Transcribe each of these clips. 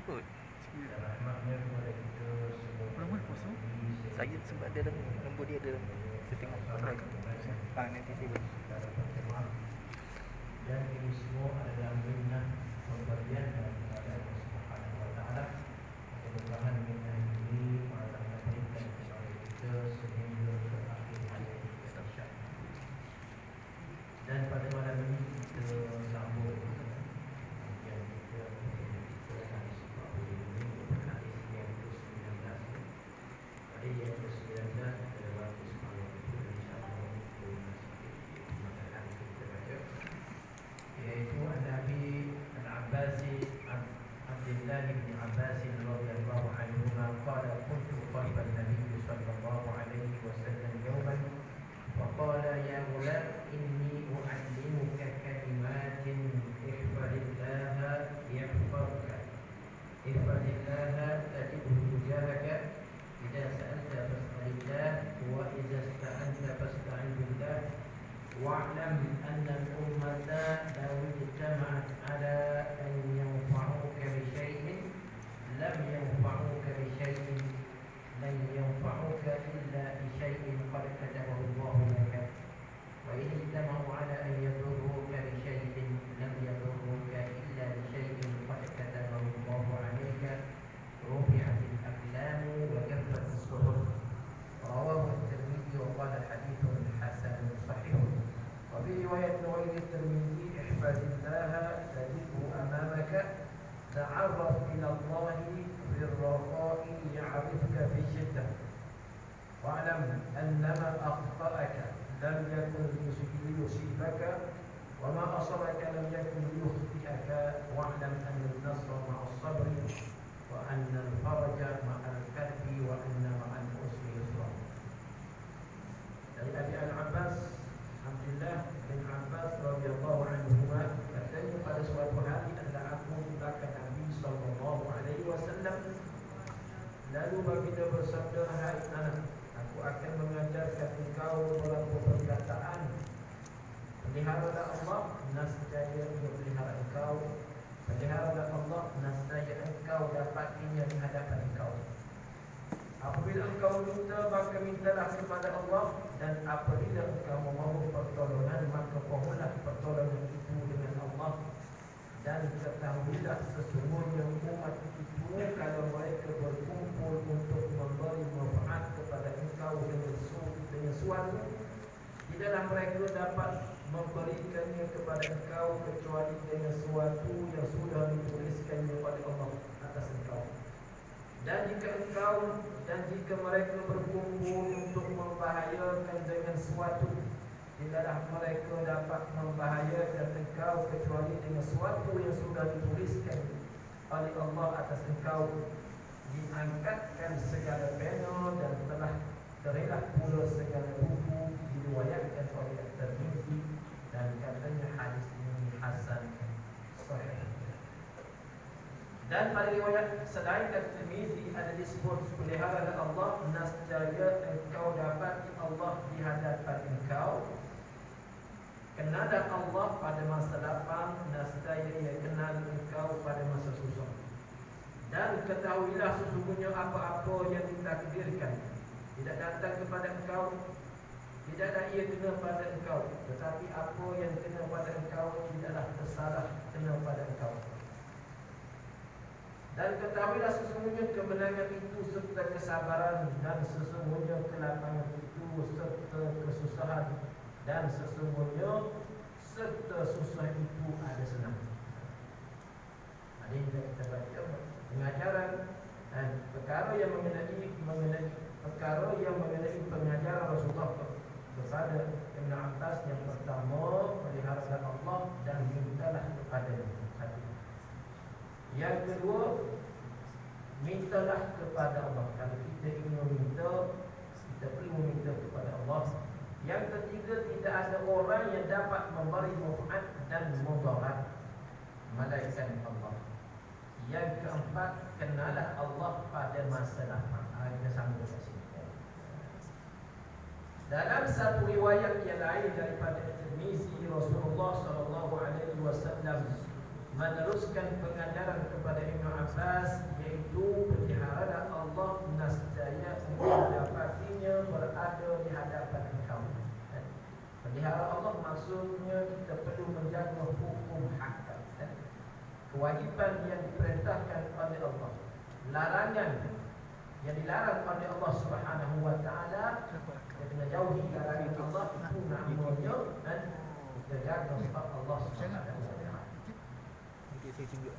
kot. Rahmatnya kepada kita semua. Lama puasa. Saya sebab dia ada nombor dia ada. Saya tengok try. Nanti saya bagi. Dan ini semua adalah minat pemberian daripada Allah Subhanahu Wa Taala. Mudah-mudahan minat ini Allah berikan kepada kita sehingga ke akhir hayat kita insya-Allah. Dan pada malam ini kita sambung yang kita hadis 40 ini hadis yang ke-19. Hadis yang ke-19 adalah semalam itu insya-Allah kita baca, yaitu Nabi Al-Abbasi Abdullah bin Abbas radhiyallahu anhu qala kuntu qariban Nabi sallallahu alaihi wasallam yawman wa qala ya ghulam inni u'allimuka kalimatin ihfazillah yahfazka ihfazillah tajidhu tujahaka idza sa'alta fas'alillah wa idza ista'anta fasta'in billah wa'lam anna al-ummata law ijtama'at 'ala an yanfa'uka bi shay'in lam yanfa'uka bi shay'in lan yanfa'uka illa bi shay'in qad katabahu Allahu laka wa in ijtama'u 'ala an yadurruka bi shay'in lam yadurruka illa bi shay'in qad katabahu Allahu 'alayka rufi'atil aqlam wa jaffat as-suhuf rawahu at-Tirmidzi wa qala hadithun hasanun sahih. وفي رواية غير الترمذي احفظ الله تجده أمامك تعرف إلى الله في الرخاء يعرفك في الشدة واعلم أن ما أخطأك لم يكن ليصيبك وما أصابك لم يكن ليخطئك واعلم أن النصر مع الصبر وأن الفرج مع الكرب وأن مع العسر يسرا. dari Abi Al-Abbas Abdullah bin Abbas radhiyallahu anhuma katanya pada suatu hari adalah aku di belakang Nabi sallallahu alaihi wasallam, lalu baginda bersabda, hai anak, aku akan mengajarkan engkau beberapa perkataan. Peliharalah Allah, nescaya Ia pelihara engkau. Peliharalah Allah, nescaya engkau dapatinya di hadapan engkau. Apabila engkau minta, maka mintalah kepada Allah, dan apabila engkau memohon pertolongan, maka mohonlah pertolongan itu dengan Allah. Dan ketahuilah sesungguhnya umat itu kalau mereka berkumpul untuk memberi manfaat kepada engkau dengan suatu, tidaklah mereka dapat memberikannya kepada engkau kecuali dengan suatu yang sudah dituliskannya oleh Allah atas engkau. Dan jika mereka berkumpul untuk membahayakan dengan sesuatu, tidaklah mereka dapat membahayakan engkau kecuali dengan sesuatu yang sudah dituliskan oleh Allah atas engkau. Diangkatkan segala pena dan telah terilah pula segala buku, diriwayatkan oleh At-Tirmidzi dan katanya hadis ini hasan sahih. Dan pada riwayat selain At-Tirmidzi ada disebut peliharalah Allah, nescaya engkau dapat Allah di hadapan engkau. Kenalah Allah pada masa lapang, nescaya Ia kenal engkau pada masa susah. Dan ketahuilah sesungguhnya apa-apa yang ditakdirkan tidak datang kepada engkau, tidaklah ia kena pada engkau, tetapi apa yang kena pada engkau tidaklah tersalah kena pada engkau. Dan ketahuilah sesungguhnya kemenangan itu serta kesabaran, dan sesungguhnya kelapangan itu serta kesusahan, dan sesungguhnya serta susah itu ada senang. Ada yang kita baca pengajaran dan perkara yang mengenai pengajaran Rasulullah kepada Ibn Abbas. Yang pertama, peliharalah Allah dan mintalah kepada-Nya. Yang kedua, mintalah kepada Allah. Kalau kita ingin meminta, kita perlu meminta kepada Allah. Yang ketiga, tidak ada orang yang dapat memberi manfaat dan mudarat melainkan Allah. Yang keempat, kenalah Allah pada masa lapang. Kita sambung kat sini. Dalam satu riwayat yang lain daripada Tirmizi, Rasulullah sallallahu alaihi wasallam meneruskan pengajaran kepada Ibn Abbas, iaitu pelihara Allah nescaya engkau dapatinya berada di hadapan engkau. Pelihara Allah maksudnya kita perlu menjaga hukum hakam, kewajipan yang diperintahkan oleh Allah, larangan yang dilarang oleh Allah Subhanahu wa taala. Kita kena jauhi larangan Allah, itu namanya dan kita jaga sebab Allah Subhanahu wa taala. Nanti saya tunjuk.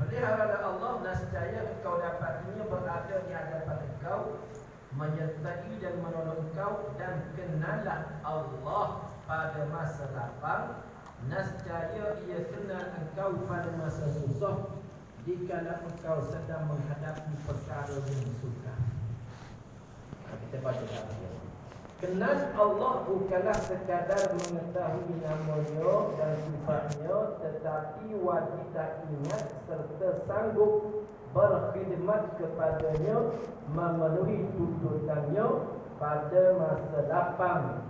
Pelihara Allah nescaya engkau dapatnya berada di hadapan engkau, menyertai dan menolong engkau, dan kenalah Allah pada masa lapang. Nescaya ia kenal engkau pada masa susah, dikala engkau sedang menghadapi perkara yang sukar. Kita baca lagi. Kenal Allah bukanlah sekadar mengetahui namanya dan sifatnya, tetapi wajib ingat serta sanggup berkhidmat kepadanya, memenuhi tuntutannya pada masa lapang,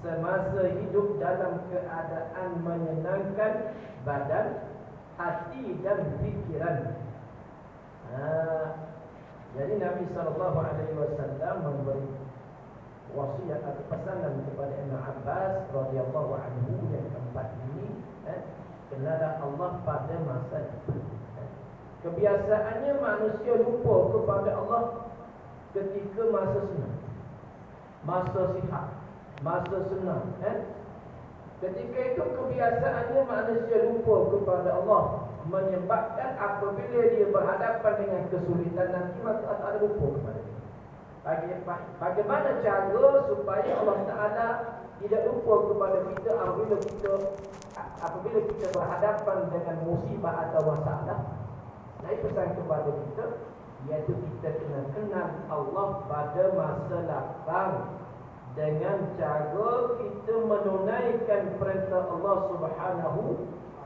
semasa hidup dalam keadaan menyenangkan badan, hati dan fikiran. Jadi Nabi SAW memberi wasiat atau pesanan kepada Ibn Abbas radhiyallahu anhu yang keempat ini, kenalah Allah pada masa itu. Kebiasaannya manusia lupa kepada Allah ketika masa senang, masa sihat, masa senang. Ketika itu kebiasaannya manusia lupa kepada Allah, menyebabkan apabila dia berhadapan dengan kesulitan nanti maka ada lupa kepada dia. Bagaimana cara supaya Allah Ta'ala tidak lupa kepada kita apabila kita berhadapan dengan musibah atau masalah? Saya pesan kepada kita, iaitu kita kena kenal Allah pada masa lapang dengan cara kita menunaikan perintah Allah Subhanahu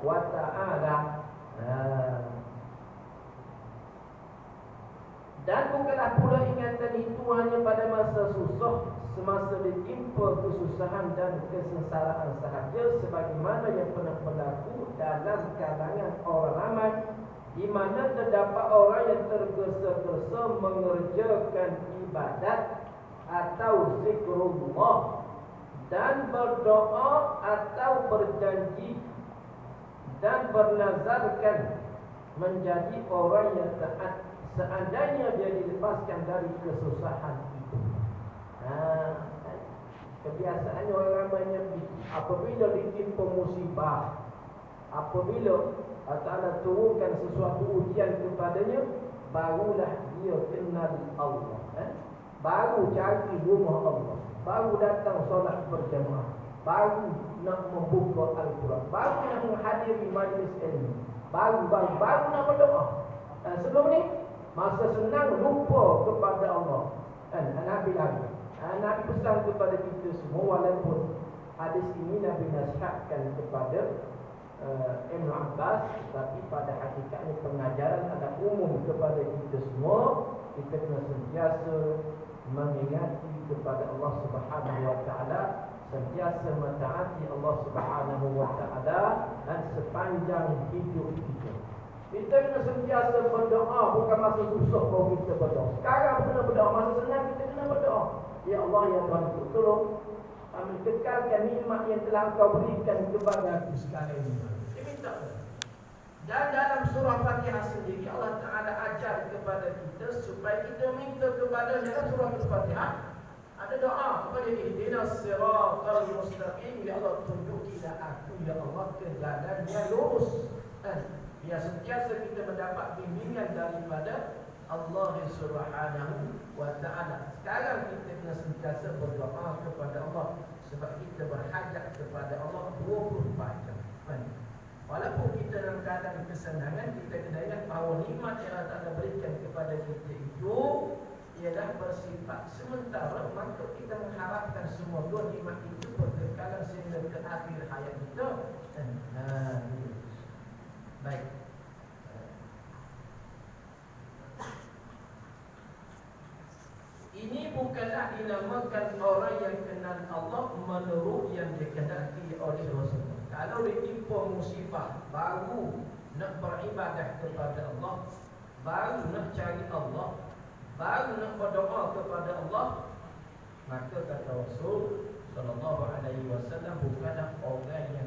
wa Ta'ala. Dan bukanlah pula ingatan itu hanya pada masa susah, semasa ditimpa kesusahan dan kesengsaraan sahaja, sebagaimana yang pernah berlaku dalam kalangan orang ramai, di mana terdapat orang yang tergesa-gesa mengerjakan ibadat atau zikrullah dan berdoa atau berjanji dan bernazarkan menjadi orang yang taat seandainya dia dilepaskan dari kesusahan itu. Kebiasaannya orang ramainya apabila ditimpa musibah, apabila Allah turunkan sesuatu ujian kepadanya, barulah dia kenal Allah. Baru cari rumah Allah, baru datang solat berjamaah, baru nak membuka Al-Quran, baru nak menghadiri majlis ilmu, baru nak berdoa. Sebelum ni masa senang lupa kepada Allah. Nabi pesan kepada kita semua, walaupun hadis ini Nabi nasihatkan kepada Ibn Abbas, tapi pada hakikatnya pengajaran ada umum kepada kita semua. Kita kena sentiasa mengingati kepada Allah Subhanahu wa Ta'ala, sentiasa mentaati Allah Subhanahu wa Ta'ala dan sepanjang hidup kita. Kita kena sentiasa berdoa, bukan masa susah baru kita berdoa. Sekarang kena berdoa, masa senang kita kena berdoa. Ya Allah, ya Tuhan, tolong kekalkan nikmat yang telah Engkau berikan kepada aku sekarang ini. Dia minta. Dan dalam surah Fatihah sendiri Allah Ta'ala ajar kepada kita supaya kita minta kepada dalam surah Al-Fatihah ada doa kepada ihdinas siratal mustaqim. Ya Allah, tunjukilah aku ya Allah ke jalan yang lurus. Biar sentiasa kita mendapat bimbingan daripada Allah Subhanahu wa Ta'ala. Sekarang kita kena sentiasa berdoa kepada Allah, sebab kita berhajat kepada Allah 24 jam. Walaupun kita dalam keadaan kesenangan, kita kena ingat bahawa nikmat yang Allah Ta'ala berikan kepada kita itu ialah bersifat sementara. Maka kita mengharapkan semua dua nikmat itu berkekalan sehingga ke akhir hayat kita. Baik. Ini bukanlah dinamakan orang yang kenal Allah menurut yang dikehendaki oleh Rasulullah. Kalau ditimpa musibah, baru nak beribadah kepada Allah, baru nak cari Allah, baru nak berdoa kepada Allah, maka kata Rasul sallallahu alaihi wasallam, bukanlah orang yang